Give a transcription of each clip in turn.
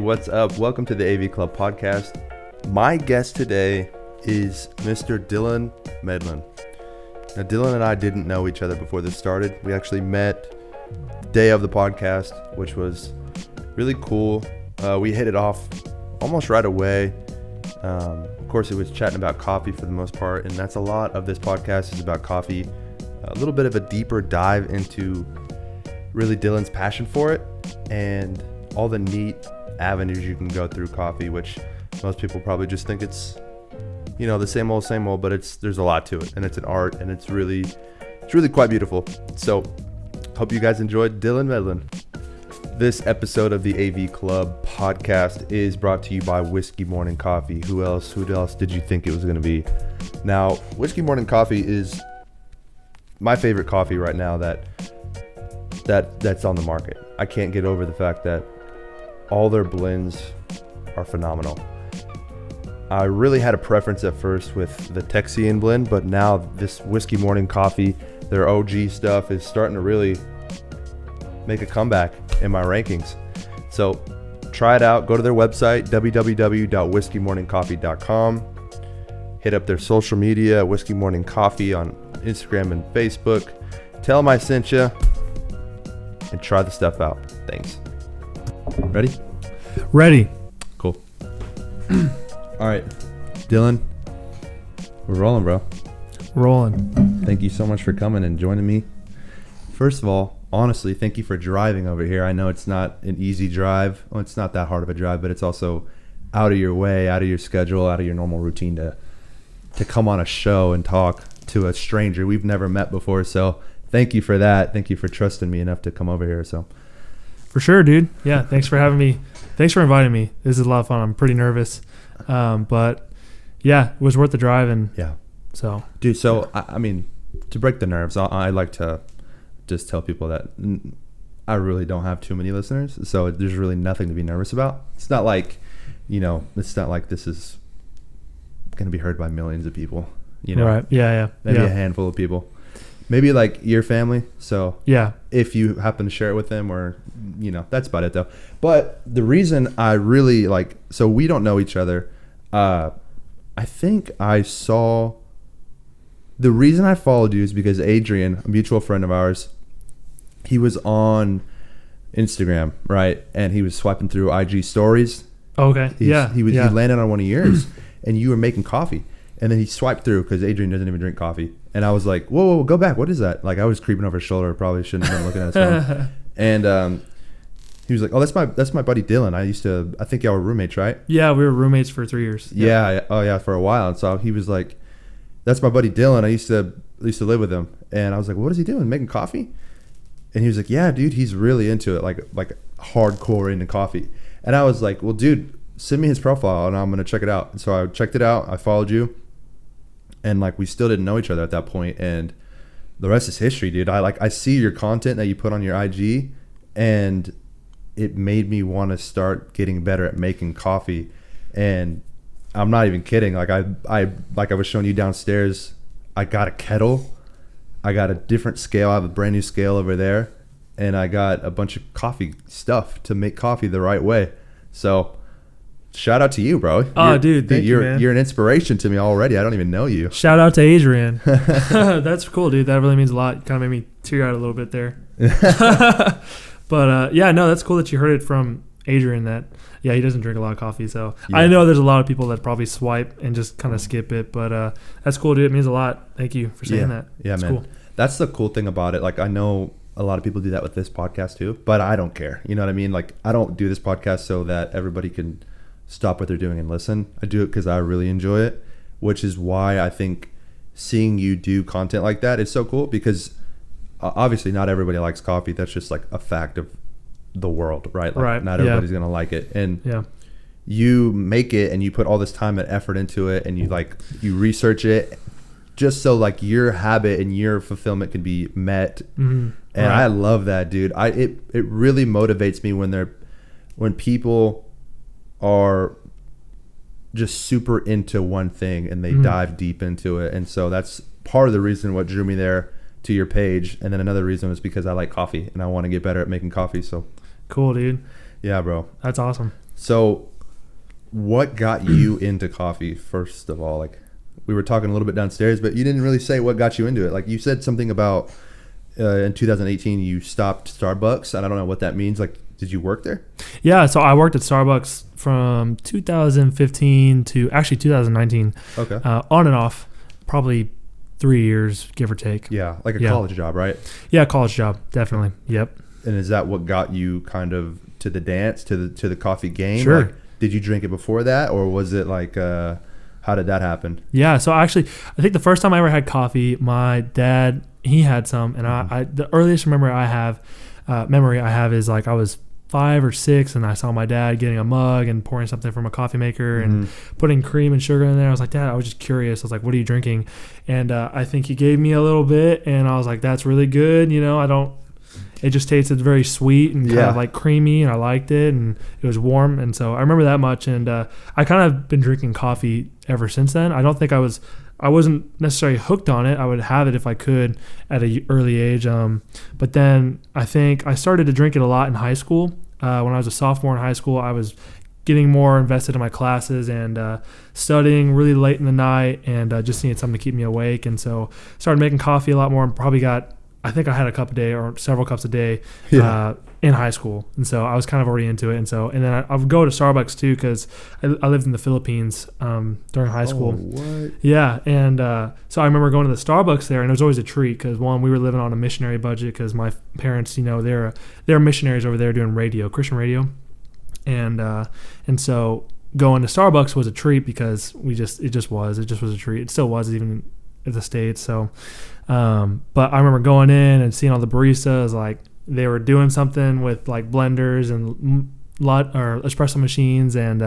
what's up? Welcome to the AV Club podcast. My guest today is Mr. Dylan Medlin. Now, Dylan and I didn't know each other before this started. We actually met the day of the podcast, which was really cool. We hit it off almost right away. Of course, it was chatting about coffee for the most part, and that's a lot of this podcast is about coffee. A little bit of a deeper dive into really Dylan's passion for it and all the neat avenues you can go through coffee, which most people probably just think it's, the same old, but there's a lot to it, and it's an art, and it's really quite beautiful. So hope you guys enjoyed Dylan Medlin. This episode of the AV Club podcast is brought to you by Whiskey Morning Coffee. Who else did you think it was going to be? Now, Whiskey Morning Coffee is my favorite coffee right now that's on the market. I can't get over the fact that all their blends are phenomenal. I really had a preference at first with the Texian blend, but now this Whiskey Morning Coffee, their OG stuff, is starting to really make a comeback in my rankings. So try it out. Go to their website, www.whiskeymorningcoffee.com. Hit up their social media, Whiskey Morning Coffee on Instagram and Facebook. Tell them I sent you and try the stuff out. Thanks. Ready? Ready. Cool. All right, Dylan, we're rolling, bro. Rolling. Thank you so much for coming and joining me. First of all, honestly, thank you for driving over here. I know it's not an easy drive. Well, it's not that hard of a drive, but it's also out of your way, out of your schedule, out of your normal routine to come on a show and talk to a stranger we've never met before. So thank you for that. Thank you for trusting me enough to come over here. So for sure, dude. Yeah, thanks for having me. Thanks for inviting me. This is a lot of fun. I'm pretty nervous. But yeah, it was worth the drive. And yeah. So, dude, so yeah. I mean, to break the nerves, I like to just tell people that I really don't have too many listeners, so there's really nothing to be nervous about. It's not like, it's not like this is going to be heard by millions of people, Right. Yeah. Maybe a handful of people. Maybe like your family. So yeah, if you happen to share it with them, or, that's about it though. But the reason I really so we don't know each other. I think the reason I followed you is because Adrian, a mutual friend of ours, he was on Instagram, right? And he was swiping through IG stories. Okay. He landed on one of yours and you were making coffee. And then he swiped through because Adrian doesn't even drink coffee. And I was like, whoa, go back. What is that? Like, I was creeping over his shoulder. Probably shouldn't have been looking at his phone. And he was like, oh, that's my buddy Dylan. I think y'all were roommates, right? Yeah, we were roommates for 3 years. Yeah. Oh, yeah, for a while. And so he was like, that's my buddy Dylan. I used to live with him. And I was like, what is he doing? Making coffee? And he was like, yeah, dude, he's really into it, like hardcore into coffee. And I was like, well, dude, send me his profile and I'm going to check it out. And so I checked it out. I followed you. And we still didn't know each other at that point, and the rest is history, dude. I see your content that you put on your IG, and it made me want to start getting better at making coffee. And I'm not even kidding. I was showing you downstairs, I got a kettle, I got a different scale. I have a brand new scale over there, and I got a bunch of coffee stuff to make coffee the right way. So shout out to you, bro. Dude, thank you, man. You're an inspiration to me already. I don't even know you. Shout out to Adrian. That's cool, dude. That really means a lot. Kind of made me tear out a little bit there. But that's cool that you heard it from Adrian. He doesn't drink a lot of coffee, so yeah. I know there's a lot of people that probably swipe and just kind of skip it. But that's cool, dude. It means a lot. Thank you for saying that. Yeah, that's man. Cool. That's the cool thing about it. I know a lot of people do that with this podcast too, but I don't care. You know what I mean? I don't do this podcast so that everybody can stop what they're doing and listen. I do it because I really enjoy it, which is why I think seeing you do content like that is so cool, because obviously not everybody likes coffee. That's just a fact of the world, right? Right. Not everybody's going to like it. And you make it and you put all this time and effort into it, and you research it just so your habit and your fulfillment can be met. Mm-hmm. And I love that, dude. It really motivates me when people are just super into one thing and they dive deep into it. And so that's part of the reason what drew me there to your page. And then another reason was because I like coffee and I want to get better at making coffee. So cool, dude. Yeah, bro. That's awesome. So what got you into coffee, first of all? Like, we were talking a little bit downstairs, but you didn't really say what got you into it. Like, you said something about in 2018 you stopped Starbucks. I don't know what that means. Like, did you work there? Yeah, so I worked at Starbucks from 2015 to actually 2019. Okay. On and off, probably 3 years, give or take. Yeah, like a college job, right? Yeah, college job, definitely. Yep. And is that what got you kind of to the dance, to the coffee game? Sure. Like, did you drink it before that, or was it like how did that happen? Yeah, so actually, I think the first time I ever had coffee, my dad, he had some, and I the earliest memory I have is like I was 5 or 6, and I saw my dad getting a mug and pouring something from a coffee maker and putting cream and sugar in there. I was like, Dad, I was just curious. I was like, what are you drinking? And I think he gave me a little bit, and I was like, that's really good. It just tasted very sweet and kind of like creamy, and I liked it, and it was warm. And so I remember that much. And I kind of been drinking coffee ever since then. I don't think I wasn't necessarily hooked on it. I would have it if I could at an early age. But then I think I started to drink it a lot in high school. When I was a sophomore in high school, I was getting more invested in my classes and studying really late in the night, and just needed something to keep me awake. And so started making coffee a lot more, and probably I think I had a cup a day or several cups a day in high school. And so I was kind of already into it. And then I would go to Starbucks too, because I lived in the Philippines during high school. What? Yeah. And so I remember going to the Starbucks there, and it was always a treat because, one, we were living on a missionary budget because my parents, they're missionaries over there doing radio, Christian radio. And so going to Starbucks was a treat because it just was a treat. It still was even in the States. So, but I remember going in and seeing all the baristas, like they were doing something with like blenders and or espresso machines and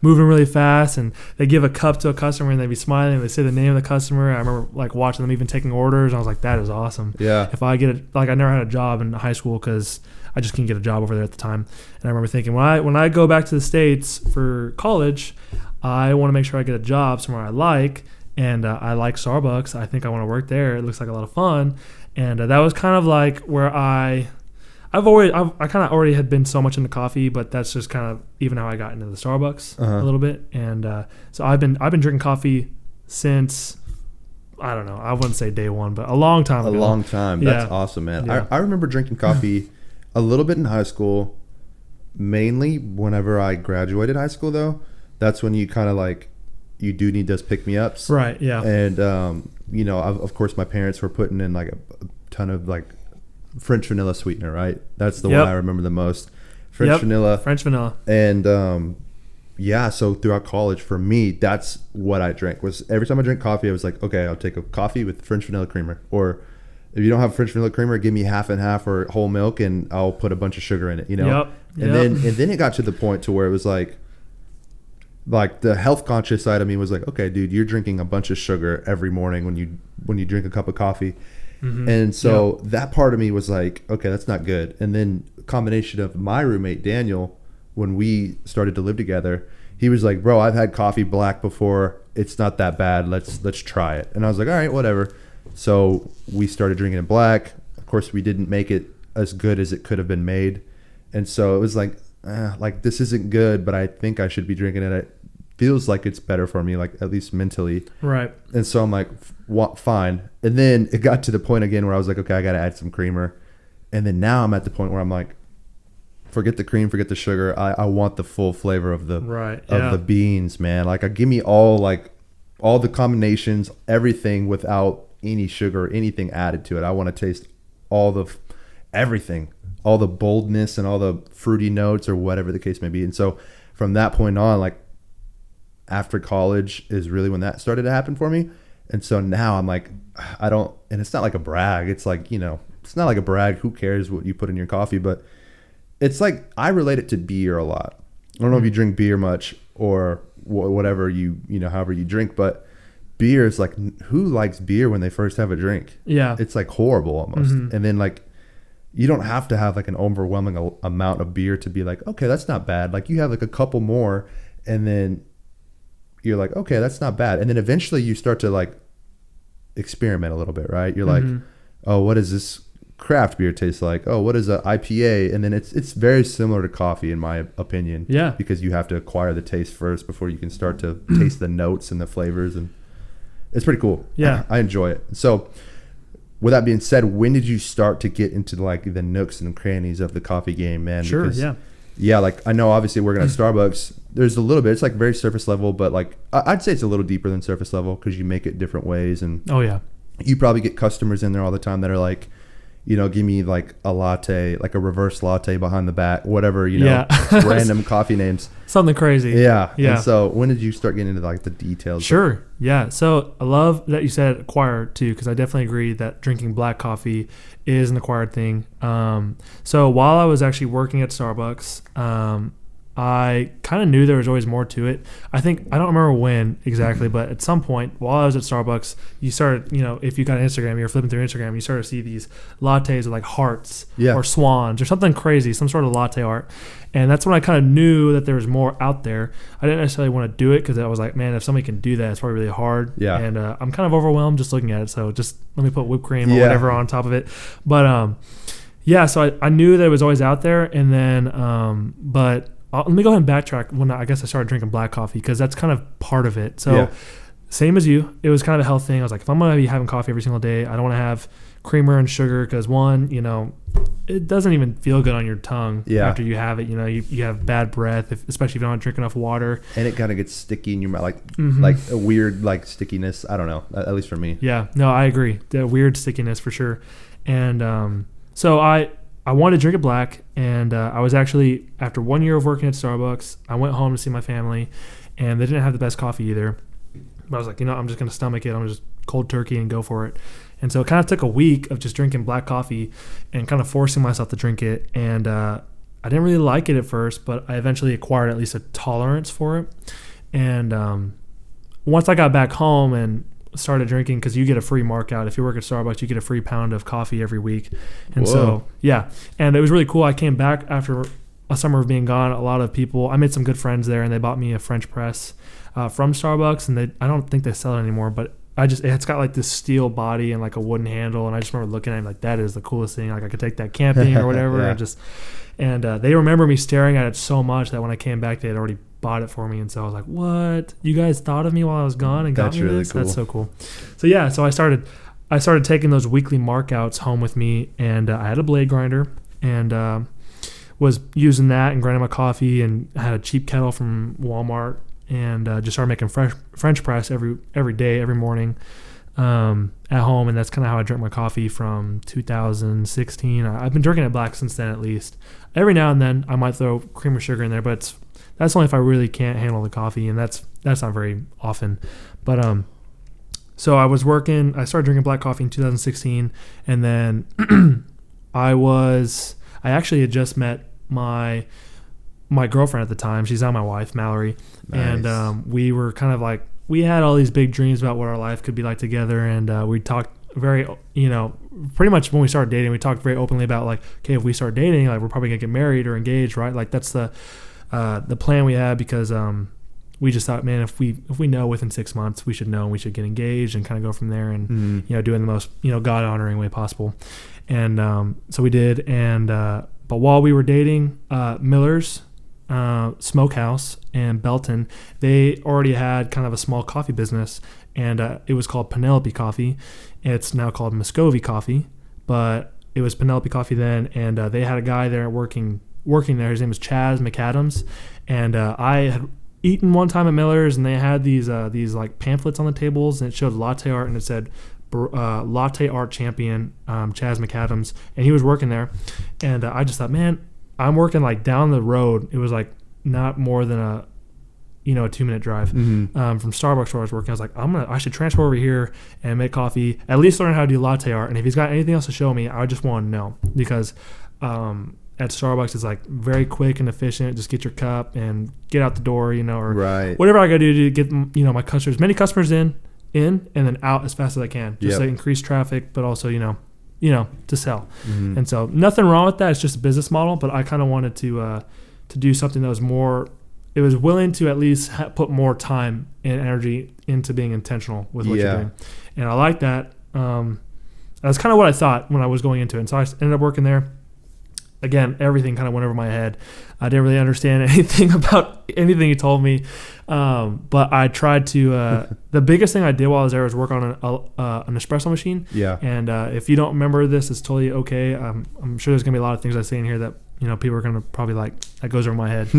moving really fast, and they give a cup to a customer and they'd be smiling and they say the name of the customer. I remember like watching them even taking orders, and I was like, that is awesome. Yeah. If I get it, like, I never had a job in high school because I just couldn't get a job over there at the time. And I remember thinking, when I go back to the States for college, I want to make sure I get a job somewhere I like. And I like Starbucks. I think I want to work there. It looks like a lot of fun. And that was kind of like where I kind of already had been so much into coffee, but that's just kind of even how I got into the Starbucks a little bit. And so I've been drinking coffee since, I don't know, I wouldn't say day one, but a long time ago. A long time. That's awesome, man. Yeah. I remember drinking coffee a little bit in high school, mainly whenever I graduated high school, though. That's when you kind of like, you do need those pick-me-ups. Right, yeah. And, of course, my parents were putting in like a ton of like French vanilla sweetener, right? That's the one I remember the most. French vanilla. And, so throughout college, for me, that's what I drank. Was every time I drank coffee, I was like, okay, I'll take a coffee with French vanilla creamer. Or if you don't have French vanilla creamer, give me half and half or whole milk, and I'll put a bunch of sugar in it, Yep. And then it got to the point to where it was like the health conscious side of me was like, okay, dude, you're drinking a bunch of sugar every morning when you drink a cup of coffee. And so that part of me was like, okay, that's not good. And then a combination of my roommate Daniel, when we started to live together, he was like, bro, I've had coffee black before, it's not that bad, let's try it. And I was like, all right, whatever. So we started drinking it black. Of course, we didn't make it as good as it could have been made. And so it was like this isn't good, but I think I should be drinking it. It feels like it's better for me, like at least mentally. Right. And so I'm like, fine. And then it got to the point again where I was like, okay, I got to add some creamer. And then now I'm at the point where I'm like, forget the cream, forget the sugar. I want the full flavor of the the beans, man. Like, give me all the combinations, everything without any sugar or anything added to it. I want to taste all everything, all the boldness and all the fruity notes or whatever the case may be. And so from that point on, like, after college is really when that started to happen for me. And so now I'm like, and it's not like a brag. It's like, it's not like a brag. Who cares what you put in your coffee? But it's like, I relate it to beer a lot. I don't know if you drink beer much or whatever however you drink, but beer is like, who likes beer when they first have a drink? Yeah. It's like horrible almost. And then like, you don't have to have like an overwhelming amount of beer to be like, okay, that's not bad. Like, you have like a couple more and then you're like, okay, that's not bad. And then eventually you start to like experiment a little bit, right? You're like, oh, what is this craft beer tastes like. Oh, what is a IPA? And then it's very similar to coffee in my opinion. Yeah. Because you have to acquire the taste first before you can start to taste the notes and the flavors, and it's pretty cool. Yeah. I enjoy it. So with that being said, when did you start to get into like the nooks and crannies of the coffee game, man? Sure. Because, yeah. yeah, like I know obviously working at Starbucks, there's a little bit, it's like very surface level, but like I'd say it's a little deeper than surface level because you make it different ways. And Oh yeah. you probably get customers in there all the time that are like, you know, give me like a latte, like a reverse latte behind the back, whatever, you know, random coffee names. Something crazy. Yeah. Yeah. And so when did you start getting into like the details? Sure. Yeah. So I love that you said acquired too, because I definitely agree that drinking black coffee is an acquired thing. So while I was actually working at Starbucks, I kind of knew there was always more to it. I think, I don't remember when exactly, but at some point while I was at Starbucks, you started, you know, if you got Instagram, you're flipping through Instagram, you started to see these lattes with like hearts or swans or something crazy, some sort of latte art. And that's when I kind of knew that there was more out there. I didn't necessarily want to do it because I was like, man, if somebody can do that, it's probably really hard. Yeah. And I'm kind of overwhelmed just looking at it. So just let me put whipped cream or whatever on top of it. But yeah, so I knew that it was always out there. And then, but let me go ahead and backtrack when I guess I started drinking black coffee because that's kind of part of it. So same as you, it was kind of a health thing. I was like, if I'm going to be having coffee every single day, I don't want to have creamer and sugar because one, you know, it doesn't even feel good on your tongue after you have it. You know, you have bad breath, especially if you don't drink enough water. And it kind of gets sticky in your mouth, like a weird like stickiness. I don't know, at least for me. Yeah, no, I agree. The weird stickiness for sure. And so I wanted to drink it black, and I was actually, after 1 year of working at Starbucks, I went home to see my family, and they didn't have the best coffee either. But I was like, you know, I'm just going to stomach it. I'm just cold turkey and go for it. And so it kind of took a week of just drinking black coffee and kind of forcing myself to drink it. And I didn't really like it at first, but I eventually acquired at least a tolerance for it. And once I got back home and started drinking, because you get a free mark out if you work at Starbucks, you get a free pound of coffee every week. And so and it was really cool. I came back after a summer of being gone. A lot of people, I made some good friends there, and they bought me a French press from Starbucks, and I don't think they sell it anymore, but it's got like this steel body and like a wooden handle, and I just remember looking at it like, that is the coolest thing. Like I could take that camping or whatever. And they remember me staring at it so much that when I came back, they had already bought it for me. And so I was like, what? You guys thought of me while I was gone and got me really this? cool. That's so cool. So yeah, so I started taking those weekly markouts home with me, and I had a blade grinder and was using that and grinding my coffee, and I had a cheap kettle from Walmart, and just started making French press every day, every morning at home. And that's kind of how I drink my coffee from 2016. I've been drinking it black since then. At least every now and then I might throw cream or sugar in there, but that's only if I really can't handle the coffee, and that's not very often. But so I started drinking black coffee in 2016, and then I actually had just met my girlfriend at the time. She's now my wife, Mallory. Nice. And we were kind of like, we had all these big dreams about what our life could be like together, and we talked very, you know, pretty much when we started dating, we talked very openly about like, okay, if we start dating, like we're probably gonna get married or engaged, right? Like that's the plan we had, because we just thought, man, if we know within 6 months, we should know, and we should get engaged and kind of go from there, and you know, do it in the most, you know, God honoring way possible. And so we did. And but while we were dating, Miller's Smokehouse and Belton, they already had kind of a small coffee business, and it was called Penelope Coffee. It's now called Muscovy Coffee, but it was Penelope Coffee then, and they had a guy there working there. His name was Chaz McAdams, and I had eaten one time at Miller's, and they had these like pamphlets on the tables, and it showed latte art, and it said latte art champion Chaz McAdams, and he was working there. And I just thought, man, I'm working like down the road. It was like not more than a 2-minute drive from Starbucks where I was working. I was like, I should transfer over here and make coffee, at least learn how to do latte art. And if he's got anything else to show me, I just want to know, because at Starbucks it's like very quick and efficient. Just get your cup and get out the door, or whatever I got to do to get my customers, many customers in and then out as fast as I can, just to increase traffic, but also to sell. And so nothing wrong with that. It's just a business model, but I kind of wanted to do something that was more. It was willing to at least put more time and energy into being intentional with what you're doing. And I like that. I That's kind of what I thought when I was going into it. And so I ended up working there. Again, everything kind of went over my head. I didn't really understand anything about anything he told me. But I tried to, the biggest thing I did while I was there was work on an espresso machine. Yeah. And if you don't remember this, it's totally okay. I'm sure there's going to be a lot of things I say in here that, people are going to probably like, that goes over my head.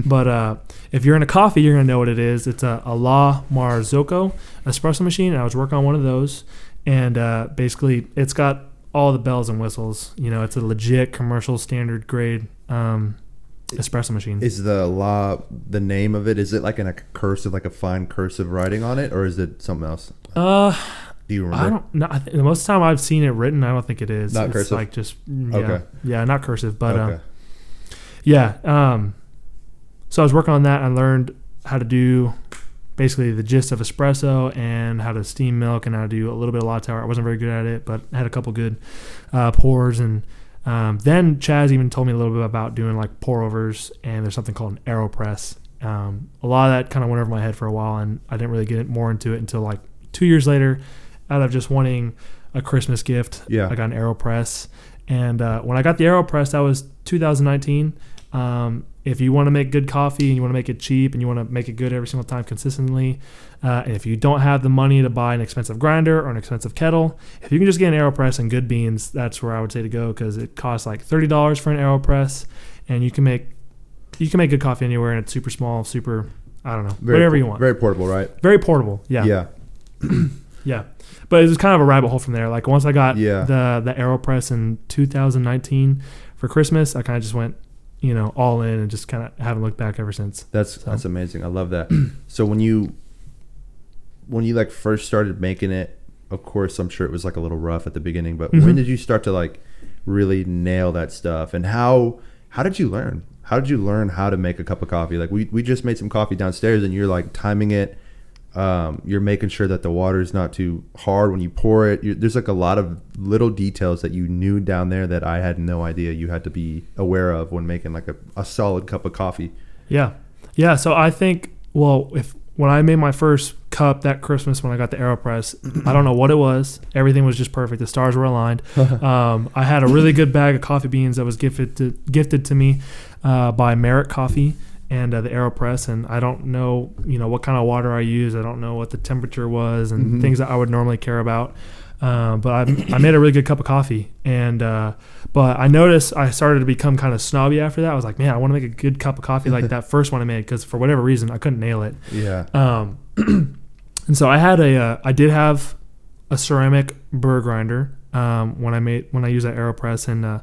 But if you're into coffee, you're going to know what it is. It's a La Marzocco espresso machine. And I was working on one of those. And basically, it's got all the bells and whistles. It's a legit commercial standard grade espresso machine. Is the name of it? Is it like in a cursive, like a fine cursive writing on it, or is it something else? Do you remember? I don't know. The most of the time I've seen it written, I don't think it is. Not it's cursive. Like just Okay. Yeah, not cursive, but okay. yeah. So I was working on that. I learned how to do basically the gist of espresso and how to steam milk and how to do a little bit of latte art. I wasn't very good at it, but I had a couple good pours. And then Chaz even told me a little bit about doing like pour overs, and there's something called an AeroPress. A lot of that kind of went over my head for a while, and I didn't really get more into it until like 2 years later, out of just wanting a Christmas gift. Yeah. I got an AeroPress. And when I got the AeroPress, that was 2019. If you want to make good coffee and you want to make it cheap and you want to make it good every single time consistently, and if you don't have the money to buy an expensive grinder or an expensive kettle, if you can just get an AeroPress and good beans, that's where I would say to go, because it costs like $30 for an AeroPress, and you can make good coffee anywhere, and it's super small, super, I don't know, whatever you want. Very portable, right? Very portable, yeah. Yeah. Yeah. But it was kind of a rabbit hole from there. Like once I got Yeah. the AeroPress in 2019 for Christmas, I kind of just went, all in, and just kind of haven't looked back ever since. That's amazing. I love that. So when you like first started making it, of course, I'm sure it was like a little rough at the beginning, but when did you start to like really nail that stuff? And how did you learn? How did you learn how to make a cup of coffee? Like we just made some coffee downstairs, and you're like timing it. You're making sure that the water is not too hard when you pour it. There's like a lot of little details that you knew down there that I had no idea you had to be aware of when making like a solid cup of coffee. Yeah. So I think, when I made my first cup that Christmas when I got the AeroPress, I don't know what it was. Everything was just perfect. The stars were aligned. I had a really good bag of coffee beans that was gifted to me by Merit Coffee and the AeroPress, and I don't know, what kind of water I use. I don't know what the temperature was and things that I would normally care about. But I made a really good cup of coffee, and but I noticed I started to become kind of snobby after that. I was like, man, I want to make a good cup of coffee like that first one I made, because for whatever reason I couldn't nail it. Yeah. And so I did have a ceramic burr grinder when I used that AeroPress, and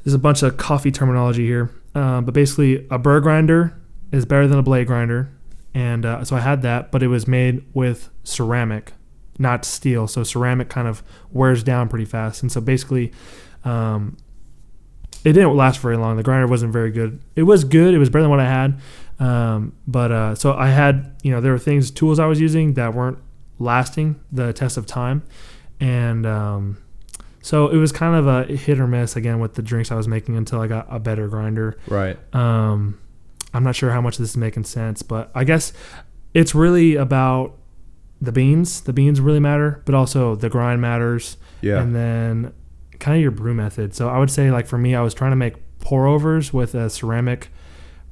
there's a bunch of coffee terminology here. But basically, a burr grinder is better than a blade grinder, and so I had that, but it was made with ceramic, not steel. So ceramic kind of wears down pretty fast, and so basically, it didn't last very long. The grinder wasn't very good. It was good. It was better than what I had, but so I had, there were tools I was using that weren't lasting the test of time, and so it was kind of a hit or miss again with the drinks I was making until I got a better grinder. Right. I'm not sure how much this is making sense, but I guess it's really about the beans. The beans really matter, but also the grind matters. Yeah. And then kind of your brew method. So I would say, like for me, I was trying to make pour overs with a ceramic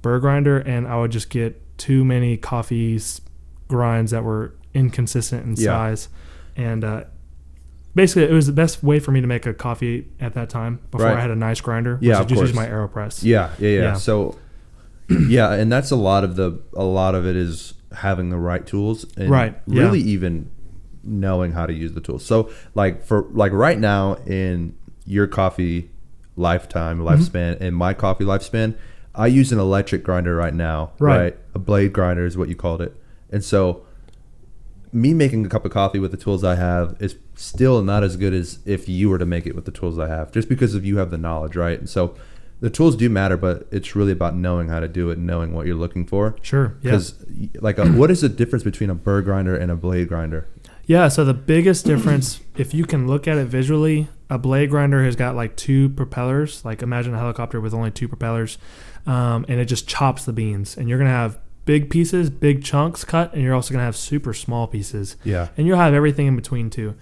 burr grinder, and I would just get too many coffees grinds that were inconsistent in size. And basically, it was the best way for me to make a coffee at that time before I had a nice grinder. Which Yeah, is just use my AeroPress. Yeah. So, yeah, and that's a lot of it is having the right tools and really even knowing how to use the tools. So, like right now in your coffee lifespan and my coffee lifespan, I use an electric grinder right now. Right. A blade grinder is what you called it, and so me making a cup of coffee with the tools I have is still not as good as if you were to make it with the tools I have, just because you have the knowledge, right? And so the tools do matter, but it's really about knowing how to do it and knowing what you're looking for. Sure. Yeah. Because what is the difference between a burr grinder and a blade grinder? Yeah. So the biggest difference, if you can look at it visually, a blade grinder has got like two propellers. Like imagine a helicopter with only two propellers, and it just chops the beans, and you're going to have big pieces, big chunks cut, and you're also going to have super small pieces. Yeah. And you'll have everything in between too.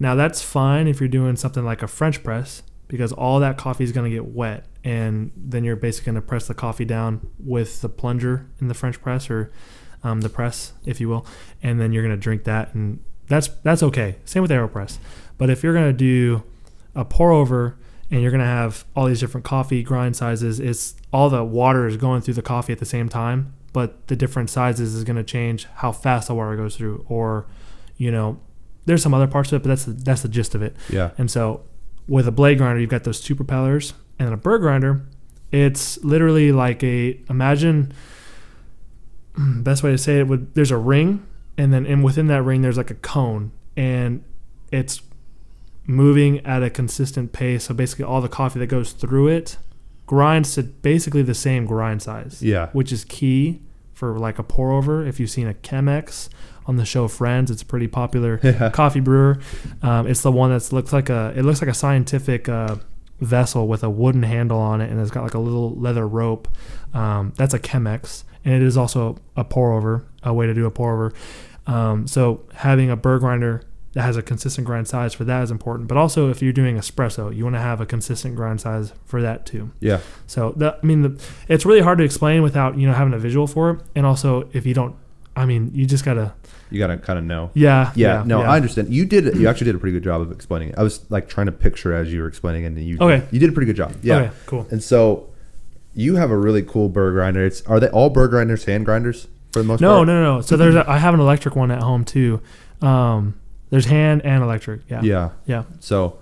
Now that's fine if you're doing something like a French press, because all that coffee is going to get wet, and then you're basically going to press the coffee down with the plunger in the French press, or the press, if you will, and then you're going to drink that, and that's okay. Same with AeroPress. But if you're going to do a pour over and you're going to have all these different coffee grind sizes, it's all the water is going through the coffee at the same time, but the different sizes is going to change how fast the water goes through, or there's some other parts of it, but that's the gist of it. Yeah. And so with a blade grinder, you've got those two propellers, and then a burr grinder, it's literally like imagine, best way to say it there's a ring, and then within that ring there's like a cone, and it's moving at a consistent pace. So basically all the coffee that goes through it grinds to basically the same grind size. Yeah. Which is key for like a pour over. If you've seen a Chemex on the show Friends, it's a pretty popular coffee brewer. It's the one that looks like a scientific vessel with a wooden handle on it, and it's got like a little leather rope. That's a Chemex, and it is also a pour over, a way to do a pour over. So having a burr grinder that has a consistent grind size for that is important. But also if you're doing espresso, you want to have a consistent grind size for that too. Yeah. So it's really hard to explain without having a visual for it. And also if you don't, you just gotta. You gotta kind of know. Yeah. I understand. You actually did a pretty good job of explaining it. I was like trying to picture as you were explaining it, and you did a pretty good job. Yeah. Okay, cool. And so you have a really cool burr grinder. Are they all burr grinders hand grinders for the most part? No. So I have an electric one at home too. There's hand and electric. Yeah. Yeah. So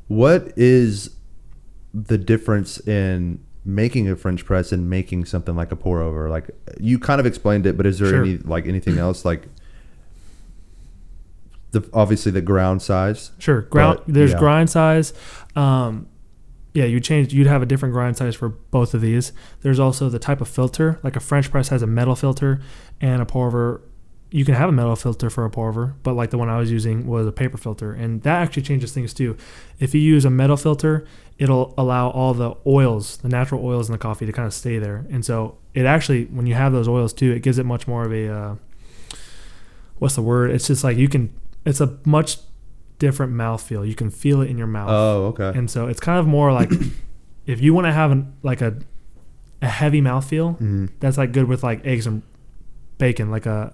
what is the difference in making a French press and making something like a pour over? Like you kind of explained it, but is there anything else, like obviously the ground size? Sure. There's grind size. You'd have a different grind size for both of these. There's also the type of filter. Like a French press has a metal filter, and a pour over, you can have a metal filter for a pour over, but like the one I was using was a paper filter, and that actually changes things too. If you use a metal filter, it'll allow all the oils, the natural oils in the coffee, to kind of stay there. And so it actually, when you have those oils too, it gives it much more of a what's the word? It's just like it's a much different mouthfeel. You can feel it in your mouth. Oh, okay. And so it's kind of more like if you want to have a heavy mouthfeel, that's like good with like eggs and bacon, like a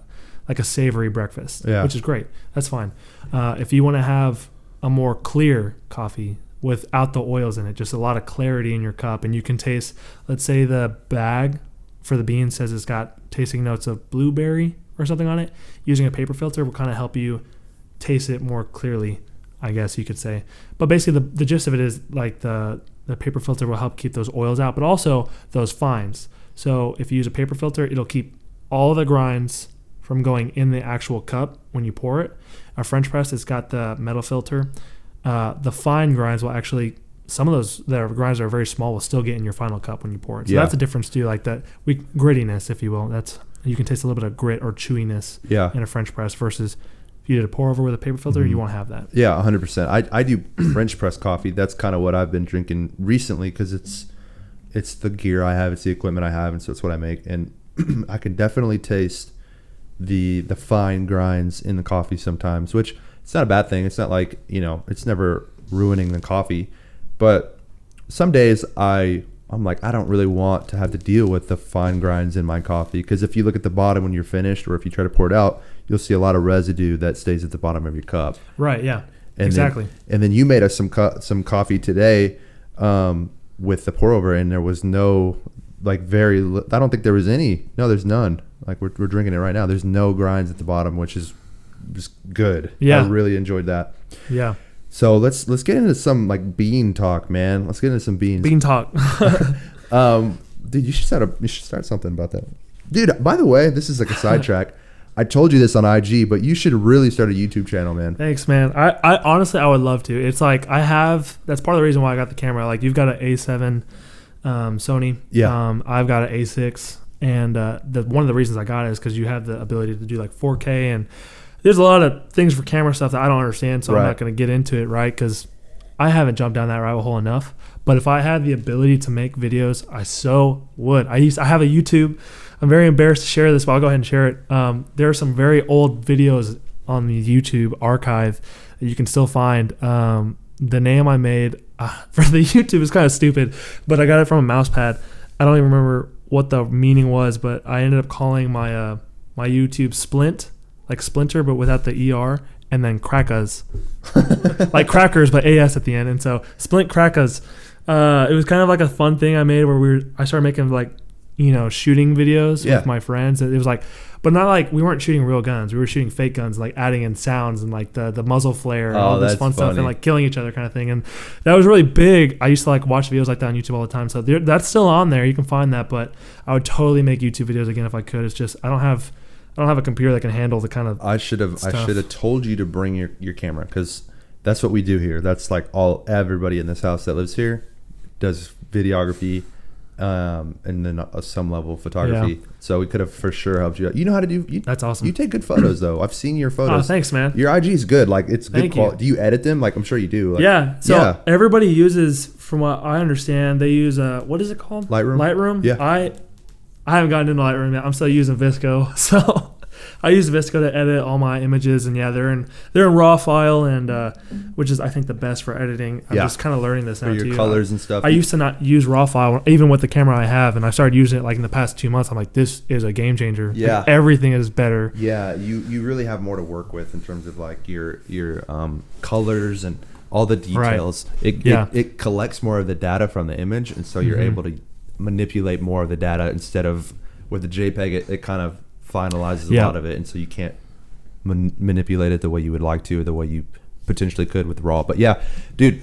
savory breakfast, which is great. That's fine. If you want to have a more clear coffee without the oils in it, just a lot of clarity in your cup, and you can taste, let's say the bag for the beans says it's got tasting notes of blueberry or something on it, using a paper filter will kind of help you taste it more clearly, I guess you could say. But basically the gist of it is like the paper filter will help keep those oils out, but also those fines. So if you use a paper filter, it'll keep all the grinds from going in the actual cup when you pour it. A French press, it's got the metal filter. The fine grinds will actually, some of those grinds that are very small will still get in your final cup when you pour it. So that's a difference too, like that grittiness, if you will. You can taste a little bit of grit or chewiness in a French press versus if you did a pour over with a paper filter, you won't have that. Yeah, 100%. I do French press coffee. That's kind of what I've been drinking recently because it's the gear I have, it's the equipment I have, and so it's what I make. And I can definitely taste the fine grinds in the coffee sometimes, which it's not a bad thing. It's not like, it's never ruining the coffee. But some days I'm like, I don't really want to have to deal with the fine grinds in my coffee, because if you look at the bottom when you're finished, or if you try to pour it out, you'll see a lot of residue that stays at the bottom of your cup. Right, yeah, and exactly. Then you made us some coffee today with the pour over, and there was no, like I don't think there was any. No, there's none. Like we're drinking it right now. There's no grinds at the bottom, which is just good. Yeah, I really enjoyed that. Yeah. So let's get into some like bean talk, man. Let's get into some beans. Bean talk. Dude, you should start something about that. Dude, by the way, this is like a sidetrack. I told you this on IG, but you should really start a YouTube channel, man. Thanks, man. I honestly, I would love to. It's like that's part of the reason why I got the camera. Like you've got an A7 Sony. Yeah. I've got an A6, and one of the reasons I got it is because you have the ability to do like 4K, and there's a lot of things for camera stuff that I don't understand, so I'm not going to get into it, right? Because I haven't jumped down that rabbit hole enough. But if I had the ability to make videos, I so would. I have a YouTube. I'm very embarrassed to share this, but I'll go ahead and share it. There are some very old videos on the YouTube archive that you can still find. The name I made for the YouTube is kind of stupid, but I got it from a mouse pad. I don't even remember what the meaning was, but I ended up calling my my YouTube Splint, like Splinter, but without the ER, and then Crackas, like crackers, but AS at the end. And so Splint Crackas. It was kind of like a fun thing I made where I started making like, shooting videos with my friends. It was like, but not like we weren't shooting real guns. We were shooting fake guns, like adding in sounds and like the muzzle flare and all this fun stuff and like killing each other kind of thing. And that was really big. I used to like watch videos like that on YouTube all the time. So that's still on there. You can find that, but I would totally make YouTube videos again if I could. It's just, I don't have a computer that can handle the kind of I should have told you to bring your camera, because that's what we do here. That's like everybody in this house that lives here does videography, and then some level of photography. Yeah. So we could have for sure helped you out. You know how to do. That's awesome. You take good photos though. I've seen your photos. Oh, thanks, man. Your IG is good. Like it's good quality. Do you edit them? Like I'm sure you do. Like, yeah. So everybody uses, from what I understand, they use what is it called? Lightroom. Yeah. I haven't gotten into Lightroom yet. I'm still using Visco. So I use Visco to edit all my images, and they're in raw file, and which is I think the best for editing. I'm just kind of learning this now for your colors and stuff. I used to not use raw file even with the camera I have, and I started using it like in the past 2 months. I'm like, this is a game changer. Yeah, like, everything is better. Yeah, you really have more to work with in terms of like your colors and all the details. Right. It collects more of the data from the image, and so you're able to manipulate more of the data instead of with the JPEG. It kind of finalizes a lot of it, and so you can't manipulate it the way you would like to, or the way you potentially could with raw. But yeah, dude,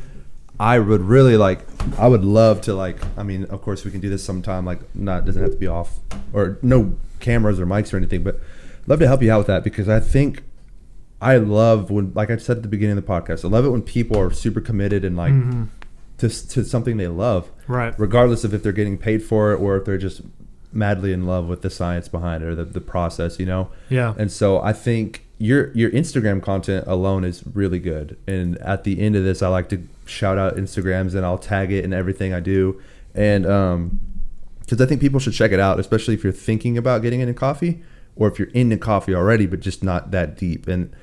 I would love to, like, I mean, of course we can do this sometime, like doesn't have to be off or no cameras or mics or anything, but I'd love to help you out with that, because I love when, like I said at the beginning of the podcast, I love it when people are super committed and like to something they love, right? Regardless of if they're getting paid for it or if they're just madly in love with the science behind it or the process, Yeah. And so I think your Instagram content alone is really good. And at the end of this, I like to shout out Instagrams, and I'll tag it in everything I do. And because I think people should check it out, especially if you're thinking about getting into coffee, or if you're into coffee already but just not that deep. And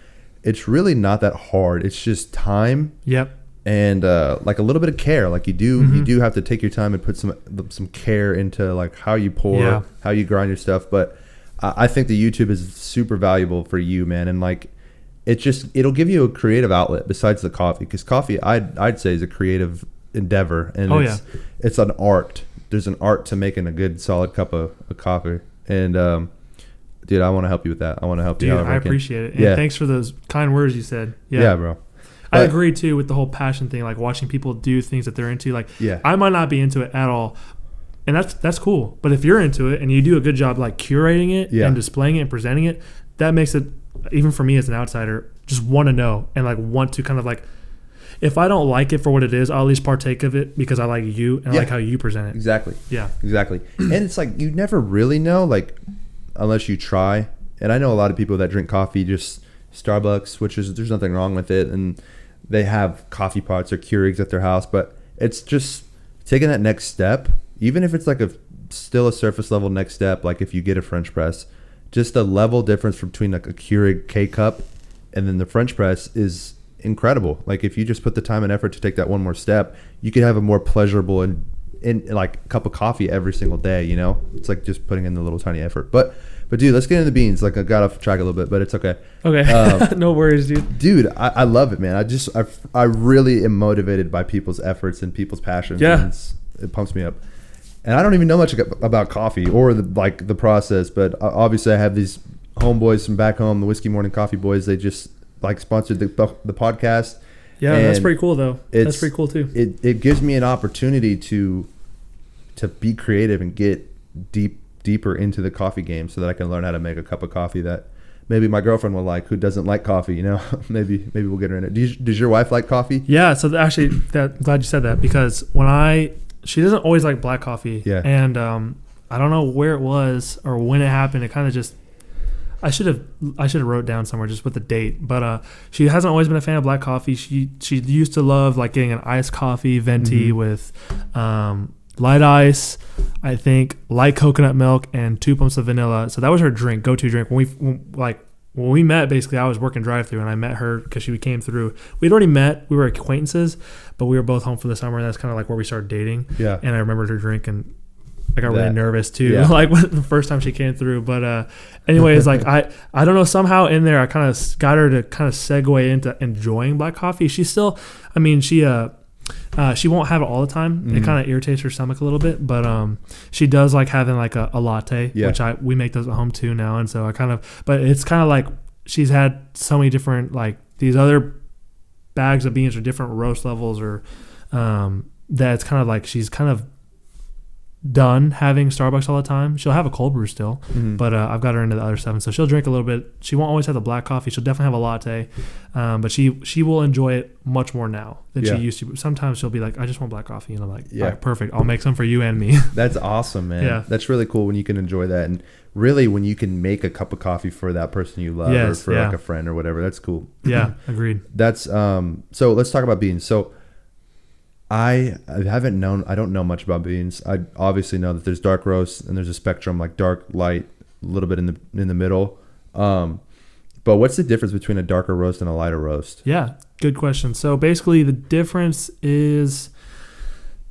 it's really not that hard. It's just time. Yep. And like a little bit of care, like you do have to take your time and put some care into like how you pour, how you grind your stuff. But I think the YouTube is super valuable for you, man. And like it'll give you a creative outlet besides the coffee, because coffee I'd say is a creative endeavor, and it's an art. There's an art to making a good solid cup of coffee. And dude, I want to help you with that. I want to help you. Dude, I appreciate it. And thanks for those kind words you said. Yeah, bro. I agree too with the whole passion thing, like watching people do things that they're into. Like, I might not be into it at all, and that's cool. But if you're into it and you do a good job like curating it and displaying it and presenting it, that makes it, even for me as an outsider, just want to know and like want to kind of like, if I don't like it for what it is, I'll at least partake of it because I like you and I like how you present it. Exactly. Yeah. Exactly. And it's like you never really know, like, unless you try. And I know a lot of people that drink coffee just Starbucks, which is, there's nothing wrong with it, and they have coffee pots or Keurigs at their house, but it's just taking that next step, even if it's like still a surface level next step, like if you get a French press, just the level difference between like a Keurig K-Cup and then the French press is incredible. Like if you just put the time and effort to take that one more step, you could have a more pleasurable and like cup of coffee every single day, It's like just putting in the little tiny effort. But dude, let's get into the beans. Like I got off track a little bit, but it's okay. Okay. No worries, dude. Dude, I love it, man. I really am motivated by people's efforts and people's passions. Yeah. It pumps me up. And I don't even know much about coffee or the process, but obviously I have these homeboys from back home, the Whiskey Morning Coffee Boys. They just like sponsored the podcast. Yeah, that's pretty cool though. That's pretty cool too. It gives me an opportunity to be creative and get deeper into the coffee game so that I can learn how to make a cup of coffee that maybe my girlfriend will like, who doesn't like coffee, maybe we'll get her in it. Does your wife like coffee? Yeah. So actually I'm glad you said that, because she doesn't always like black coffee. Yeah. And I don't know where it was or when it happened. It kind of just, I should have wrote down somewhere just with the date, but she hasn't always been a fan of black coffee. She used to love like getting an iced coffee venti with light ice, I think light coconut milk and 2 pumps of vanilla. So that was her go-to drink when Well, we met basically. I was working drive-through, and I met her because she came through. We'd already met. We were acquaintances, but we were both home for the summer, and that's kind of like where we started dating. Yeah. And I remembered her drink, and I got really nervous too, Yeah. like the first time she came through. But anyways, like I don't know, somehow in there I kind of got her to kind of segue into enjoying black coffee. She's still, I mean, she won't have it all the time. It kind of irritates her stomach a little bit, but she does like having like a latte, which we make those at home too now. And so but it's kind of like she's had so many different, like these other bags of beans or different roast levels, or that it's kind of like she's kind of done having Starbucks all the time. She'll have a cold brew still, but I've got her into the other stuff, and so she'll drink a little bit. She won't always have the black coffee. She'll definitely have a latte, but she will enjoy it much more now than she used to. Sometimes she'll be like, I just want black coffee, and I'm like, all right, perfect, I'll make some for you and me. That's awesome, man. Yeah, that's really cool when you can enjoy that, and really when you can make a cup of coffee for that person you love, or for like a friend or whatever. That's cool. Yeah, agreed. That's so let's talk about beans. So I don't know much about beans. I obviously know that there's dark roast and there's a spectrum, like dark, light, a little bit in the middle. But what's the difference between a darker roast and a lighter roast? Yeah, good question. So basically the difference is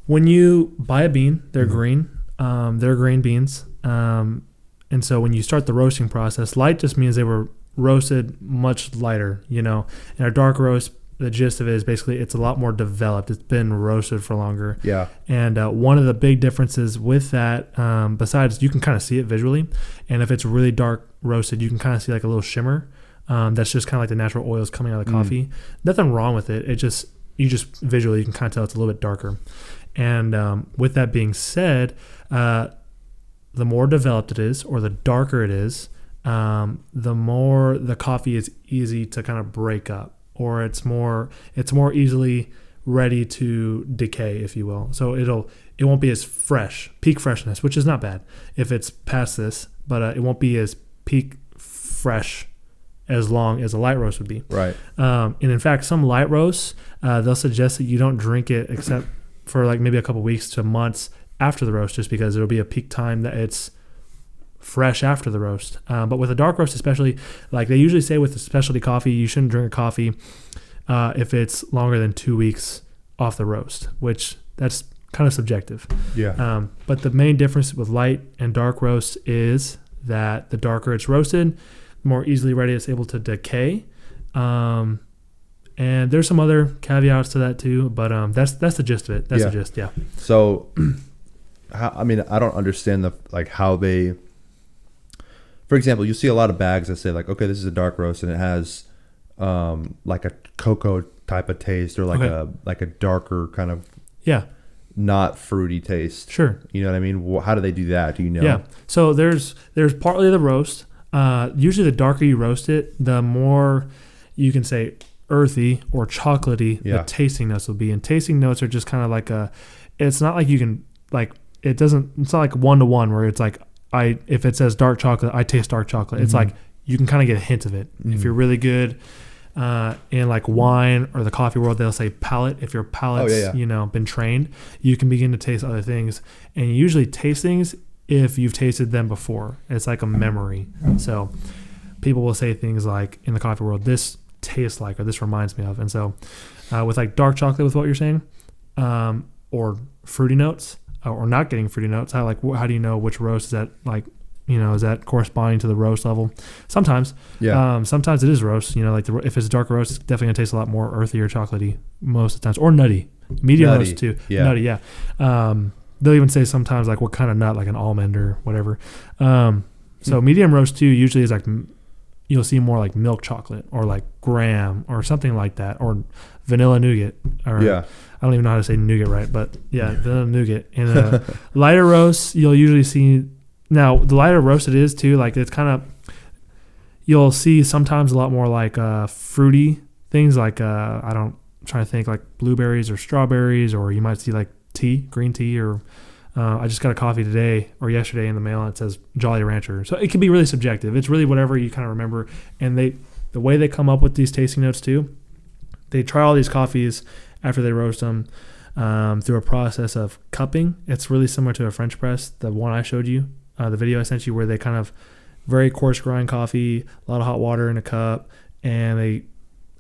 when you buy a bean, they're green. They're green beans. And so when you start the roasting process, light just means they were roasted much lighter, and a dark roast, the gist of it is basically it's a lot more developed. It's been roasted for longer. Yeah. And one of the big differences with that, besides you can kind of see it visually, and if it's really dark roasted, you can kind of see like a little shimmer. That's just kind of like the natural oils coming out of the coffee. Nothing wrong with it. You just visually you can kind of tell it's a little bit darker. And with that being said, the more developed it is, or the darker it is, the more the coffee is easy to kind of break up, or it's more easily ready to decay, if you will. So it won't be as fresh, peak freshness, which is not bad if it's past this, but it won't be as peak fresh as long as a light roast would be. Right. And in fact, some light roasts, they'll suggest that you don't drink it except for like maybe a couple weeks to months after the roast, just because it'll be a peak time that it's fresh after the roast. But with a dark roast especially, like they usually say with a specialty coffee, you shouldn't drink a coffee if it's longer than 2 weeks off the roast, which that's kind of subjective. Yeah. But the main difference with light and dark roast is that the darker it's roasted, the more easily ready it's able to decay. And there's some other caveats to that too, but that's the gist of it. That's the gist. Yeah. So, I don't understand how they. For example, you see a lot of bags that say like, okay, this is a dark roast and it has like a cocoa type of taste, or like a darker kind of not fruity taste. Sure. You know what I mean? How do they do that? Do you know? Yeah. So there's partly the roast. Usually the darker you roast it, the more you can say earthy or chocolatey the tasting notes will be. And tasting notes are just kind of like it's not like you can it's not like 1-to-1 where it's like, if it says dark chocolate, I taste dark chocolate. It's like you can kind of get a hint of it. If you're really good in like wine or the coffee world, they'll say palate. If your palate's been trained, you can begin to taste other things. And you usually taste things if you've tasted them before. It's like a memory. So people will say things like in the coffee world, this tastes like, or this reminds me of. And so with like dark chocolate, with what you're saying, or fruity notes, or not getting fruity notes, how do you know which roast is that, is that corresponding to the roast level? Sometimes, sometimes it is roast. If it's dark roast, it's definitely gonna taste a lot more earthy or chocolatey most of the times, or nutty. Medium roast too, nutty. They'll even say sometimes like what kind of nut, like an almond or whatever. So medium roast too usually is like you'll see more like milk chocolate or like graham or something like that, or vanilla nougat, or I don't even know how to say nougat right, but vanilla nougat. And lighter roast, you'll usually see. Now the lighter roast it is too, like it's kind of, you'll see sometimes a lot more like fruity things, like I'm trying to think, like blueberries or strawberries, or you might see like green tea, or I just got a coffee today or yesterday in the mail and it says Jolly Rancher. So it can be really subjective. It's really whatever you kind of remember. And the way they come up with these tasting notes too, they try all these coffees after they roast them through a process of cupping. It's really similar to a French press, the one I showed you, the video I sent you, where they kind of very coarse grind coffee, a lot of hot water in a cup, and they,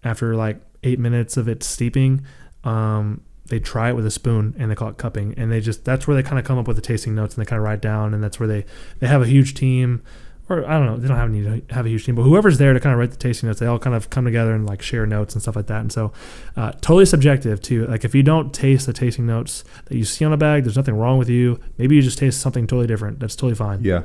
after like 8 minutes of it steeping, they try it with a spoon and they call it cupping, and that's where they kind of come up with the tasting notes, and they kind of write down, and that's where they have a huge team, or I don't know, they don't need to have a huge team, but whoever's there to kind of write the tasting notes, they all kind of come together and like share notes and stuff like that. And so totally subjective too. Like if you don't taste the tasting notes that you see on a bag, there's nothing wrong with you. Maybe you just taste something totally different. That's totally fine. Yeah.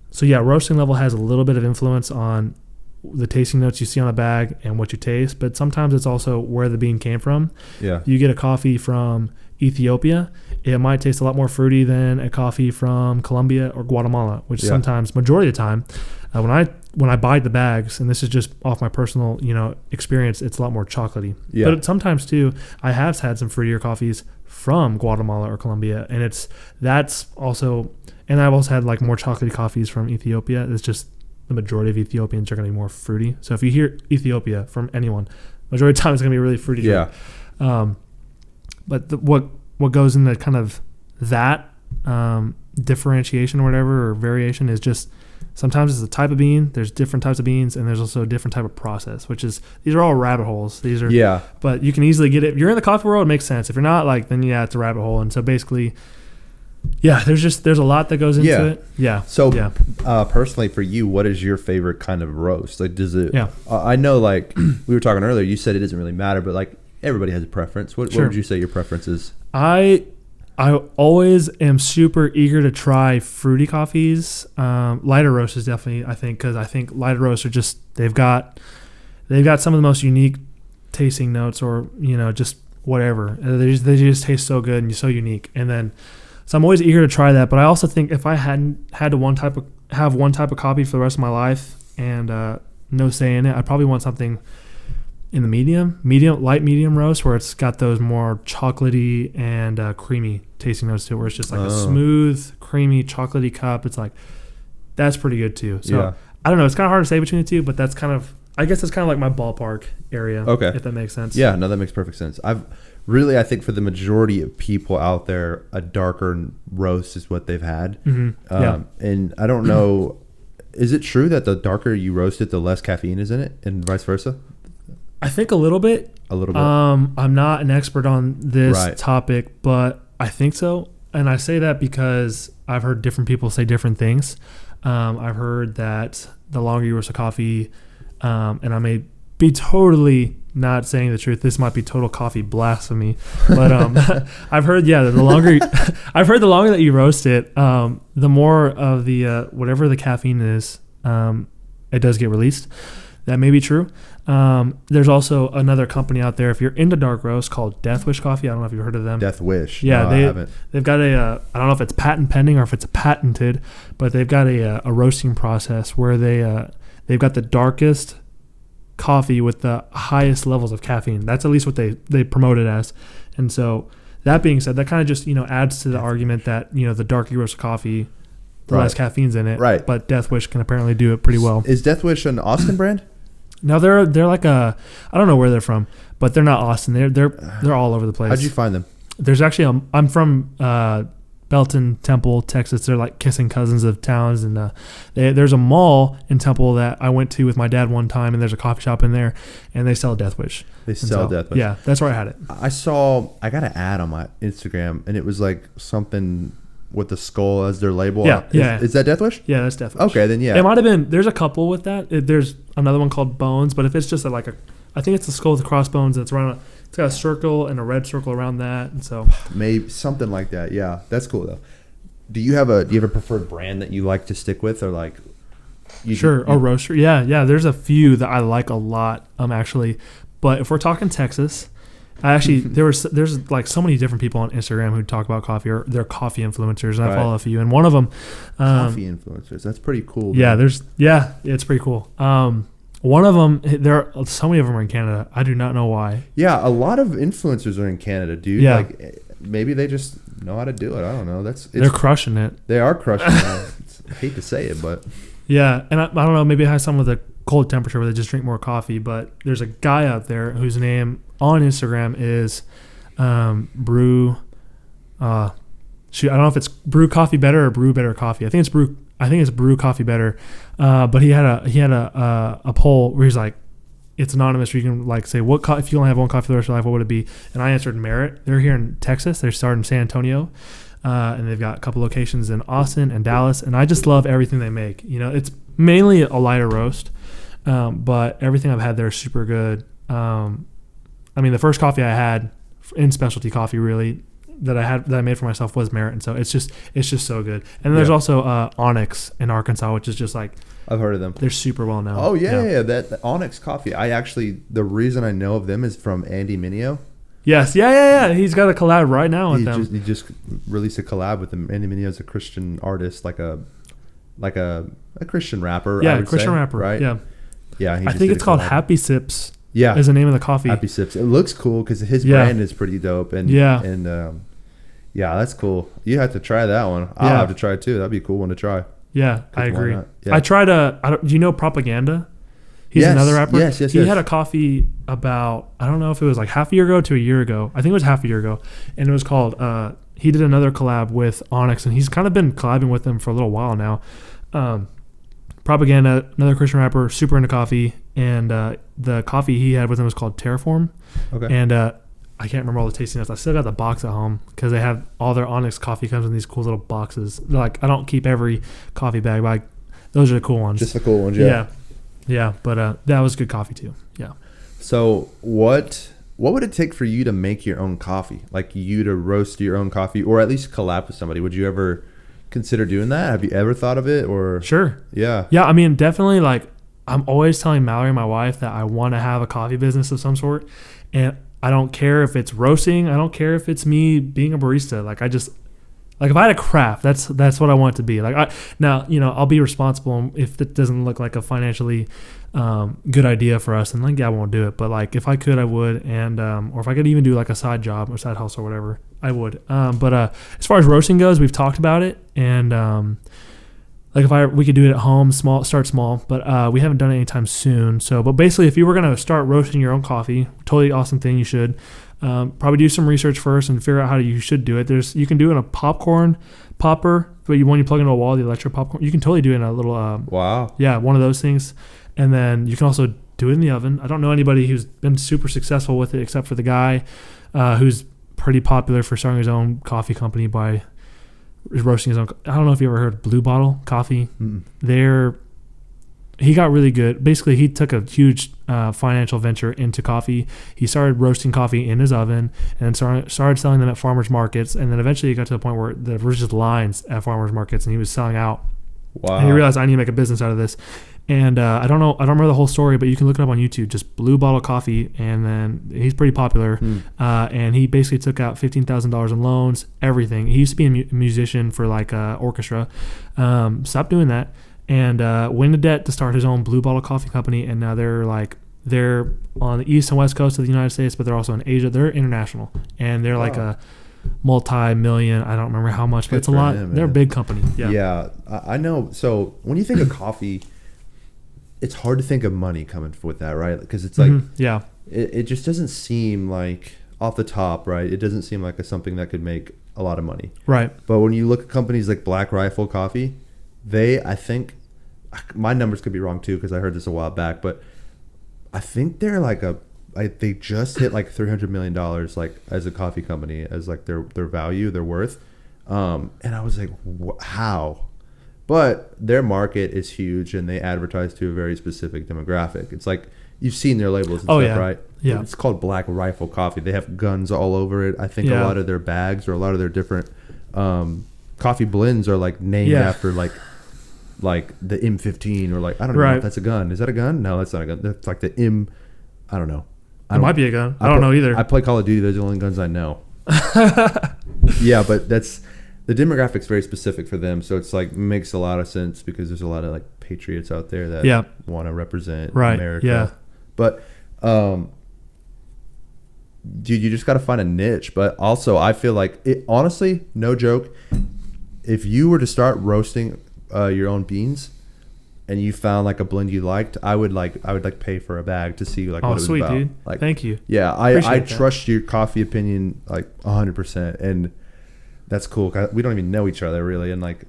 So yeah, roasting level has a little bit of influence on the tasting notes you see on a bag and what you taste, but sometimes it's also where the bean came from. Yeah. You get a coffee from Ethiopia, it might taste a lot more fruity than a coffee from Colombia or Guatemala, which sometimes, majority of the time, when I buy the bags, and this is just off my personal, experience, it's a lot more chocolatey. Yeah. But sometimes too, I have had some fruitier coffees from Guatemala or Colombia, and that's also, and I've also had like more chocolatey coffees from Ethiopia. It's just the majority of Ethiopians are going to be more fruity. So if you hear Ethiopia from anyone, majority of the time it's going to be really fruity. Yeah. But what goes into kind of that differentiation or whatever, or variation, is just sometimes it's a type of bean. There's different types of beans, and there's also a different type of process, these are all rabbit holes. But you can easily get it. If you're in the coffee world, it makes sense. If you're not, then it's a rabbit hole. And so basically, there's a lot that goes into it. Yeah. So personally for you, what is your favorite kind of roast? Like, does it? Yeah. I know, like we were talking earlier, you said it doesn't really matter, but like everybody has a preference. What would you say your preference is? I always am super eager to try fruity coffees. Lighter roasts is definitely, I think, because I think lighter roasts are just, they've got some of the most unique tasting notes, or just whatever. They just taste so good and so unique. And then so I'm always eager to try that. But I also think if I hadn't had to have one type of coffee for the rest of my life and no say in it, I'd probably want something in the light medium roast, where it's got those more chocolatey and creamy tasting notes to it, where it's just like a smooth, creamy, chocolatey cup. It's like, that's pretty good too. So I don't know. It's kind of hard to say between the two, but that's kind of, I guess it's kind of like my ballpark area. Okay. If that makes sense. Yeah, no, that makes perfect sense. I think for the majority of people out there, a darker roast is what they've had. Mm-hmm. And I don't know, is it true that the darker you roast it, the less caffeine is in it, and vice versa? I think a little bit. I'm not an expert on this topic, but I think so. And I say that because I've heard different people say different things. I've heard that the longer you roast a coffee, and I may be totally not saying the truth. This might be total coffee blasphemy, but I've heard the longer that you roast it, the more of the whatever the caffeine is, it does get released. That may be true. There's also another company out there, if you're into dark roast, called Death Wish Coffee. I don't know if you've heard of them. Death Wish. Yeah, no, I haven't. They've got I don't know if it's patent pending or if it's patented, but they've got a roasting process where they've got the darkest coffee with the highest levels of caffeine. That's at least what they promote it as. And so that being said, that kind of just adds to the argument that the darker you roast coffee, the less caffeine's in it. Right. But Death Wish can apparently do it pretty well. Is Death Wish an Austin brand? No, they're like I don't know where they're from, but they're not Austin. They're all over the place. How'd you find them? There's actually I'm from Belton, Temple, Texas. They're like kissing cousins of towns, and there's a mall in Temple that I went to with my dad one time, and there's a coffee shop in there, and they sell Death Wish. Death Wish. Yeah, that's where I had it. I got an ad on my Instagram, and it was like something with the skull as their label. Yeah. Is that Death Wish? Yeah, that's Death Wish. Okay, then yeah. It might have been. There's a couple with that. There's another one called Bones, but if it's just I think it's the skull with the crossbones. And it's got a circle and a red circle around that, and so maybe something like that. Yeah, that's cool though. Do you have a preferred brand that you like to stick with, or like? A roaster. Yeah. There's a few that I like a lot. Actually, but if we're talking Texas. There's like so many different people on Instagram who talk about coffee, or they're coffee influencers, and I follow a few. And one of them, coffee influencers. That's pretty cool. Yeah, it's pretty cool. One of them, there are so many of them are in Canada. I do not know why. Yeah, a lot of influencers are in Canada, dude. Yeah. Like maybe they just know how to do it. I don't know. They're crushing it. They are crushing it. I hate to say it, but yeah, and I don't know. Maybe it has some with a cold temperature where they just drink more coffee. But there's a guy out there whose name on Instagram is Brew. shoot, I don't know if it's Brew Coffee Better or Brew Better Coffee. I think it's Brew Coffee Better. But he had a poll where he's like, it's anonymous. Where you can like say if you only have one coffee for the rest of your life, what would it be? And I answered Merit. They're here in Texas. They're starting in San Antonio, and they've got a couple locations in Austin and Dallas. And I just love everything they make. You know, it's mainly a lighter roast, but everything I've had there is super good. I mean, the first coffee I had in specialty coffee really that I made for myself was Merit, and so it's just so good. And then there's also Onyx in Arkansas, which is just like, I've heard of them. They're super well known. Oh yeah. That Onyx Coffee. The reason I know of them is from Andy Mineo. Yes, yeah. He's got a collab right now with them. He just released a collab with them. Andy Mineo is a Christian artist, like a Christian rapper. Yeah, I would Christian say, rapper. right? Yeah. Yeah. I think it's called Happy Sips. Yeah, is the name of the coffee. Happy Sips. It looks cool because his brand is pretty dope. And that's cool. You have to try that one. I'll have to try it too. That'd be a cool one to try. Yeah, I agree. Yeah. I tried do you know Propaganda? He's another rapper. Yes. He had a coffee about, I don't know if it was like half a year ago to a year ago. I think it was half a year ago. And it was called, he did another collab with Onyx, and he's kind of been collabing with them for a little while now. Propaganda, another Christian rapper, super into coffee. And the coffee he had with him was called Terraform. Okay. And I can't remember all the tasting notes. I still got the box at home because they have all their Onyx coffee comes in these cool little boxes. Like, I don't keep every coffee bag, but those are the cool ones. Just the cool ones, yeah. Yeah, but that was good coffee too. Yeah. So what would it take for you to make your own coffee? Like you to roast your own coffee, or at least collab with somebody? Would you ever consider doing that? Have you ever thought of it? Or Sure. Yeah. Yeah, I mean, definitely. Like, I'm always telling Mallory, my wife, that I want to have a coffee business of some sort, and I don't care if it's roasting. I don't care if it's me being a barista. Like, if I had a craft, that's what I want it to be. Like, I'll be responsible if it doesn't look like a financially good idea for us, and like, I won't do it. But like, if I could, I would, and or if I could even do like a side job or side hustle or whatever, I would. But as far as roasting goes, we've talked about it, and like we could do it at home, start small, but we haven't done it anytime soon. So, but basically, if you were gonna start roasting your own coffee, totally awesome thing. You should probably do some research first and figure out how you should do it. You can do it in a popcorn popper, but when you plug into a wall, the electric popcorn, you can totally do it in a little wow. Yeah, one of those things. And then you can also do it in the oven. I don't know anybody who's been super successful with it except for the guy who's pretty popular for starting his own coffee company by roasting his own. I don't know if you ever heard of Blue Bottle Coffee. He got really good. Basically, he took a huge financial venture into coffee. He started roasting coffee in his oven and started selling them at farmers markets. And then eventually he got to the point where there was just lines at farmers markets and he was selling out. Wow. And he realized, I need to make a business out of this. And I don't remember the whole story, but you can look it up on YouTube, just Blue Bottle Coffee. And then he's pretty popular. And he basically took out $15,000 in loans, everything. He used to be a musician for like orchestra. Stopped doing that. And went into debt to start his own Blue Bottle Coffee company, and now they're on the east and west coast of the United States, but they're also in Asia. They're international, and they're like a multi-million. I don't remember how much, but it's a lot. They're a big company. Yeah, I know. So when you think of coffee, it's hard to think of money coming with that, right? Because it's like, it just doesn't seem like off the top, right? It doesn't seem like something that could make a lot of money, right? But when you look at companies like Black Rifle Coffee, I think, my numbers could be wrong too because I heard this a while back, but I think they're they just hit like $300 million like as a coffee company, as like their value, their worth. And I was like, how? But their market is huge and they advertise to a very specific demographic. It's like, you've seen their labels and stuff, right? Yeah. It's called Black Rifle Coffee. They have guns all over it. I think a lot of their bags or a lot of their different coffee blends are like named after like the M15 or like, I don't know if that's a gun. Is that a gun? No, that's not a gun. That's like the I don't know. It might be a gun. I don't know either. I play Call of Duty. Those are the only guns I know. Yeah, but the demographic's very specific for them. So it's like makes a lot of sense because there's a lot of like patriots out there that want to represent America. Yeah. But dude, you just got to find a niche. But also I feel like it, honestly, no joke, if you were to start roasting your own beans and you found like a blend you liked, I would pay for a bag to see like what it was sweet, about. Dude. Like, thank you. Yeah, I trust your coffee opinion like 100%. And That's cool. We don't even know each other really, and like,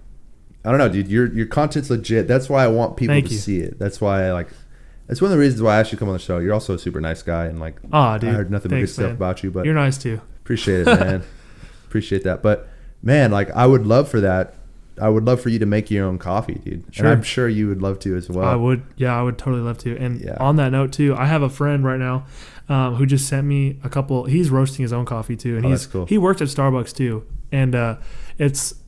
I don't know, dude. Your content's legit. That's why I want people to see it. That's why that's one of the reasons why I asked you to come on the show. You're also a super nice guy, and like, dude, I heard nothing but good stuff about you. But you're nice too. Appreciate it, man. Appreciate that. But man, like, I would love for that. I would love for you to make your own coffee, dude. Sure. And I'm sure you would love to as well. I would. Yeah, I would totally love to. And on that note too, I have a friend right now who just sent me a couple. He's roasting his own coffee too, and that's cool. He works at Starbucks too, and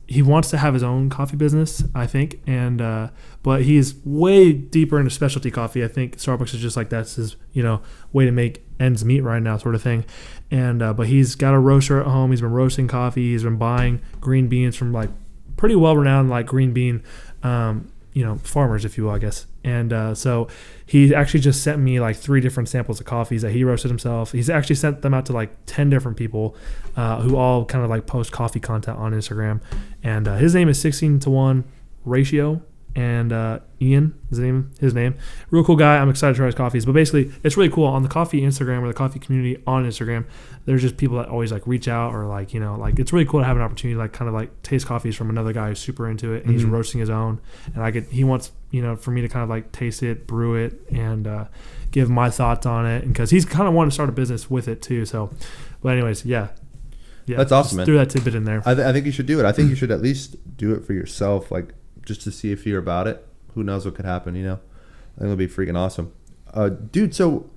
he wants to have his own coffee business, I think, and but he's way deeper into specialty coffee. I think Starbucks is just like that's his way to make ends meet right now, sort of thing. And but he's got a roaster at home. He's been roasting coffee. He's been buying green beans from like pretty well renowned like green bean farmers, if you will, I guess. And so he actually just sent me like 3 different samples of coffees that he roasted himself. He's actually sent them out to like 10 different people who all kind of like post coffee content on Instagram. And his name is 16:1 ratio. And Ian is his name. Real cool guy. I'm excited to try his coffees. But basically, it's really cool on the coffee Instagram or the coffee community on Instagram. There's just people that always like reach out or like like it's really cool to have an opportunity to like kind of like taste coffees from another guy who's super into it and he's roasting his own. And he wants for me to kind of like taste it, brew it, and give my thoughts on it. And because he's kind of wanting to start a business with it too. So, but anyways, yeah. That's awesome, man. Threw that tidbit in there. I think you should do it. I think you should at least do it for yourself, like, just to see if you're about it. Who knows what could happen, I think it'll be freaking awesome. Dude, so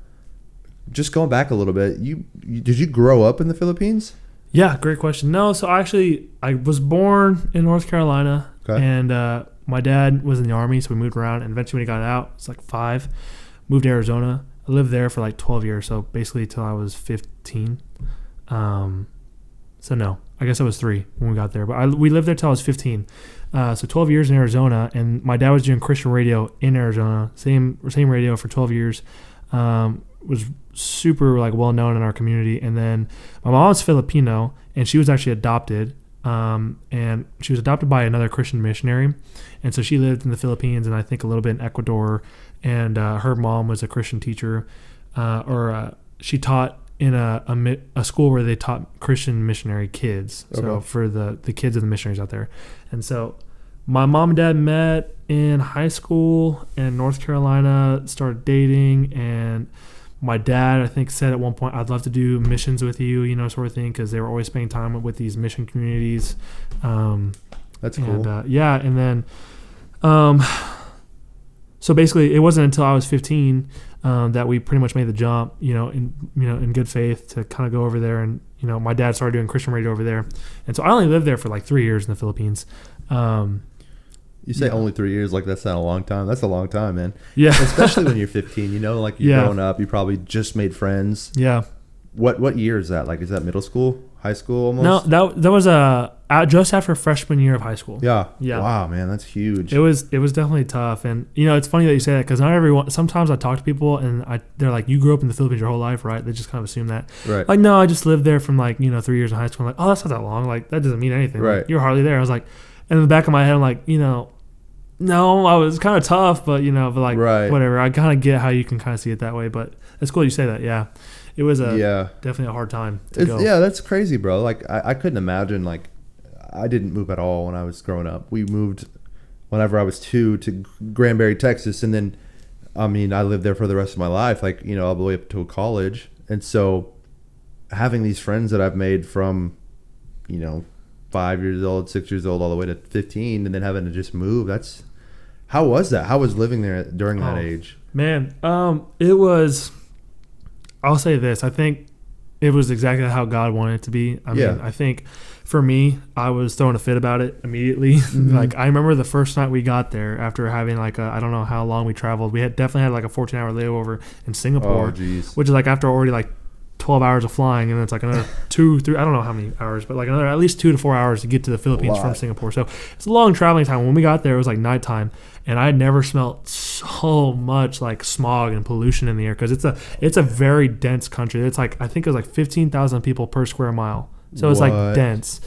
just going back a little bit, did you grow up in the Philippines? Yeah, great question. No, so I was born in North Carolina, and my dad was in the Army, so we moved around, and eventually when he got out, it's like 5, moved to Arizona. I lived there for like 12 years, so basically till I was 15. So no, I guess I was 3 when we got there, but we lived there till I was 15. So 12 years in Arizona, and my dad was doing Christian radio in Arizona, same radio for 12 years. Was super like well known in our community. And then my mom's Filipino, and she was actually adopted, and she was adopted by another Christian missionary, and so she lived in the Philippines and I think a little bit in Ecuador. And her mom was a Christian teacher, she taught in a school where they taught Christian missionary kids. Okay. So for the kids of the missionaries out there. And so my mom and dad met in high school in North Carolina, started dating, and my dad, I think, said at one point, I'd love to do missions with you, sort of thing, because they were always spending time with these mission communities. That's cool. And then so basically it wasn't until I was 15 that we pretty much made the jump, in good faith to kind of go over there. And, my dad started doing Christian radio over there. And so I only lived there for like 3 years in the Philippines. You say only 3 years, like that's not a long time. That's a long time, man. Yeah. Especially when you're 15, like you're growing up, you probably just made friends. Yeah. What year is that? Like, is that middle school, high school almost? No, that was just after freshman year of high school. Yeah. Yeah. Wow, man, that's huge. It was definitely tough. And, it's funny that you say that, because not everyone, sometimes I talk to people and they're like, you grew up in the Philippines your whole life, right? They just kind of assume that. Right. Like, no, I just lived there from 3 years in high school. I'm like, oh, that's not that long. Like, that doesn't mean anything. Right. Like, you're hardly there. I was like, and in the back of my head, I'm like, no, I was kind of tough, but right. Whatever. I kind of get how you can kind of see it that way, but it's cool you say that. Yeah, it was definitely a hard time to go. Yeah, that's crazy, bro. Like I couldn't imagine. Like, I didn't move at all when I was growing up. We moved whenever I was 2 to Granbury, Texas, and then I lived there for the rest of my life, like all the way up to college. And so having these friends that I've made from 5 years old, 6 years old, all the way to 15, and then having to just move. How was that? How was living there during that age? Man, it was, I'll say this. I think it was exactly how God wanted it to be. I mean, I think for me, I was throwing a fit about it immediately. Mm-hmm. Like, I remember the first night we got there after having I don't know how long we traveled. We definitely had like a 14-hour layover in Singapore, which is like after already like 12 hours of flying, and it's like another 2, 3, I don't know how many hours, but like another at least 2 to 4 hours to get to the Philippines from Singapore. So it's a long traveling time. When we got there, it was like nighttime, and I had never smelled so much like smog and pollution in the air, because it's a very dense country. It's like, I think it was like 15,000 people per square mile. So it's like dense.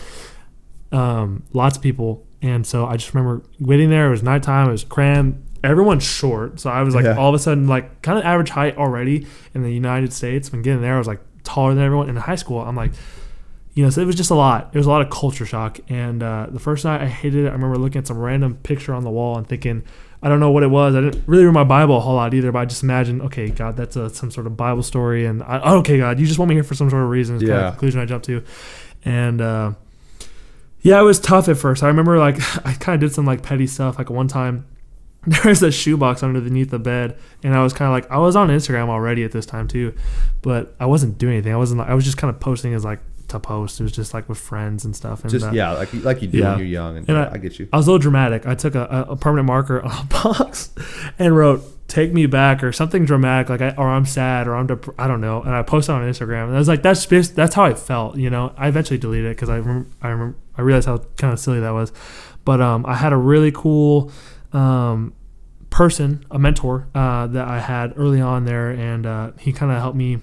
Lots of people. And so I just remember waiting there. It was nighttime. It was crammed. Everyone's short, so I was like all of a sudden like kind of average height already in the United States. When getting there, I was like taller than everyone. In high school, I'm like, So it was just a lot. It was a lot of culture shock. And the first night I hated it. I remember looking at some random picture on the wall and thinking, I don't know what it was. I didn't really read my Bible a whole lot either, but I just imagined, okay, God, that's some sort of Bible story. And okay, God, you just want me here for some sort of reason. It's kind of the conclusion I jumped to. And it was tough at first. I remember like I kind of did some like petty stuff. Like one time there was a shoebox underneath the bed, and I was kind of like, I was on Instagram already at this time too, but I wasn't doing anything. I was just kind of posting as like to post. It was just like with friends and stuff. And just like you do when you're young. And I get you. I was a little dramatic. I took a permanent marker on a box and wrote "Take me back" or something dramatic, like or I'm sad or I don't know. And I posted on Instagram, and I was like, that's how I felt. I eventually deleted it because I realized how kind of silly that was. But I had a really cool person, a mentor that I had early on there, and he kind of helped me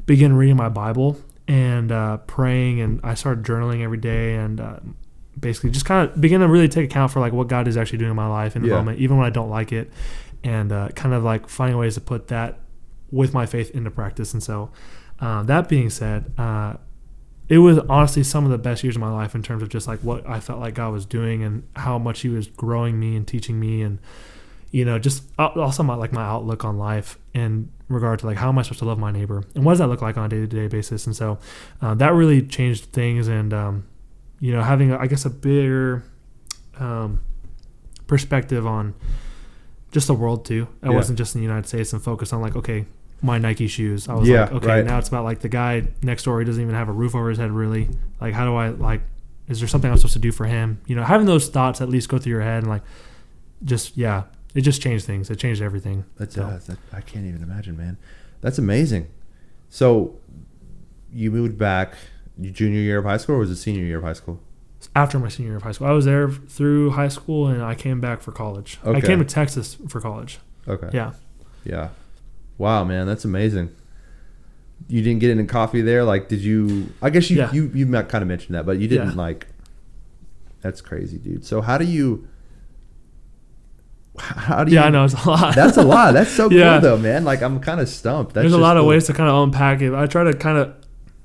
begin reading my Bible and praying, and I started journaling every day, and basically just kind of begin to really take account for like what God is actually doing in my life in the moment, even when I don't like it, and kind of like finding ways to put that with my faith into practice. And so that being said, it was honestly some of the best years of my life in terms of just like what I felt like God was doing and how much he was growing me and teaching me, and just also my outlook on life in regard to like how am I supposed to love my neighbor and what does that look like on a day-to-day basis. And so that really changed things, and having I guess a bigger perspective on just the world too. I wasn't just in the United States and focused on like, okay, my Nike shoes. I was like, okay, now it's about like the guy next door, he doesn't even have a roof over his head really. Like, how do I like, is there something I'm supposed to do for him? Having those thoughts at least go through your head, and like it just changed things. It changed everything. That does. I can't even imagine, man. That's amazing. So you moved back your junior year of high school, or was it senior year of high school? After my senior year of high school. I was there through high school, and I came back for college. Okay. I came to Texas for college. Okay. Yeah. Wow, man, that's amazing. You didn't get into coffee there? Like, did you? I guess you kind of mentioned that, but you didn't like. That's crazy, dude. So how do you? Yeah, I know it's a lot. That's a lot. That's so cool, though, man. Like, I'm kind of stumped. There's a lot of ways to kind of unpack it. I try to kind of,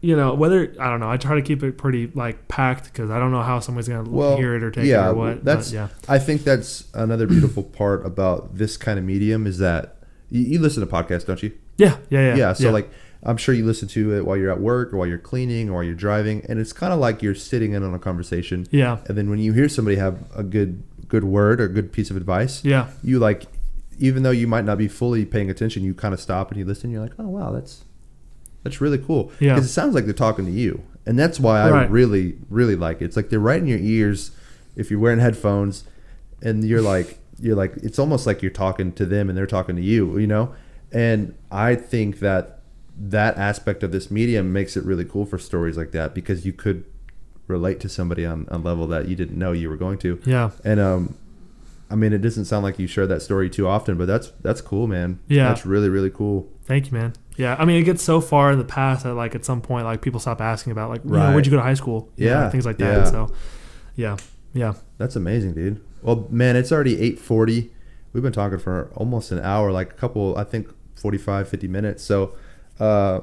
I try to keep it pretty like packed because I don't know how somebody's gonna hear it or take it or what. I think that's another beautiful part about this kind of medium is that you listen to podcasts, don't you? Yeah. So like, I'm sure you listen to it while you're at work or while you're cleaning or while you're driving, and it's kind of like you're sitting in on a conversation. Yeah. And then when you hear somebody have a good word or good piece of advice, you like, even though you might not be fully paying attention, you kind of stop and you listen. And you're like, oh wow, that's really cool. Yeah. Because it sounds like they're talking to you, and that's why I really, really like it. It's like they're right in your ears if you're wearing headphones, and you're like, it's almost like you're talking to them and they're talking to you, And I think that aspect of this medium makes it really cool for stories like that, because you could relate to somebody on a level that you didn't know you were going to. Yeah. And I mean, it doesn't sound like you share that story too often, but that's cool, man. Yeah. That's really, really cool. Thank you, man. Yeah. I mean, it gets so far in the past that like at some point, like people stop asking about like, where'd you go to high school? Things like that. So yeah. That's amazing, dude. Well, man, it's already 8:40. We've been talking for almost an hour, like a couple, I think 45, 50 minutes. So I'm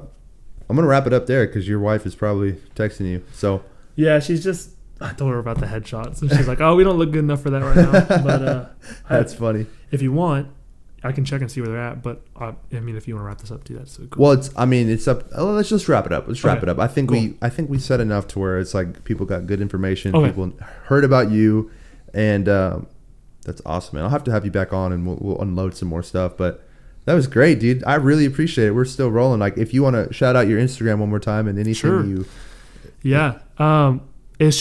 going to wrap it up there because your wife is probably texting you. So yeah, I told her about the headshots, and she's like, oh, we don't look good enough for that right now. But that's funny. If you want, I can check and see where they're at. But I mean, if you want to wrap this up too, that's so cool. Well, it's up. Let's just wrap it up. Wrap it up. I think we said enough to where it's like people got good information. Okay. People heard about you, and that's awesome, man. I'll have to have you back on, and we'll unload some more stuff. But that was great, dude. I really appreciate it. We're still rolling. Like, if you want to shout out your Instagram one more time and anything you. Yeah. It's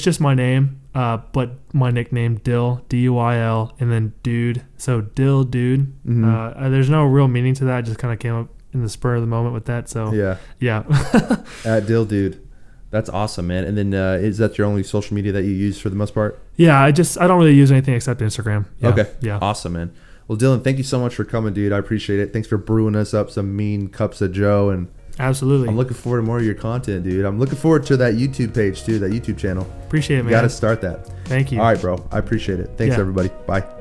just my name, but my nickname Dill, D-U-I-L, and then Dude. So Dill Dude. Mm-hmm. There's no real meaning to that. I just kind of came up in the spur of the moment with that. So yeah. At Dill Dude. That's awesome, man. And then is that your only social media that you use for the most part? Yeah, I don't really use anything except Instagram. Yeah. Okay. Yeah. Awesome, man. Well, Dylan, thank you so much for coming, dude. I appreciate it. Thanks for brewing us up some mean cups of Joe, and absolutely. I'm looking forward to more of your content, dude. I'm looking forward to that YouTube page too, that YouTube channel. Appreciate it, man. You got to start that. Thank you. All right, bro. I appreciate it. Thanks, everybody. Bye.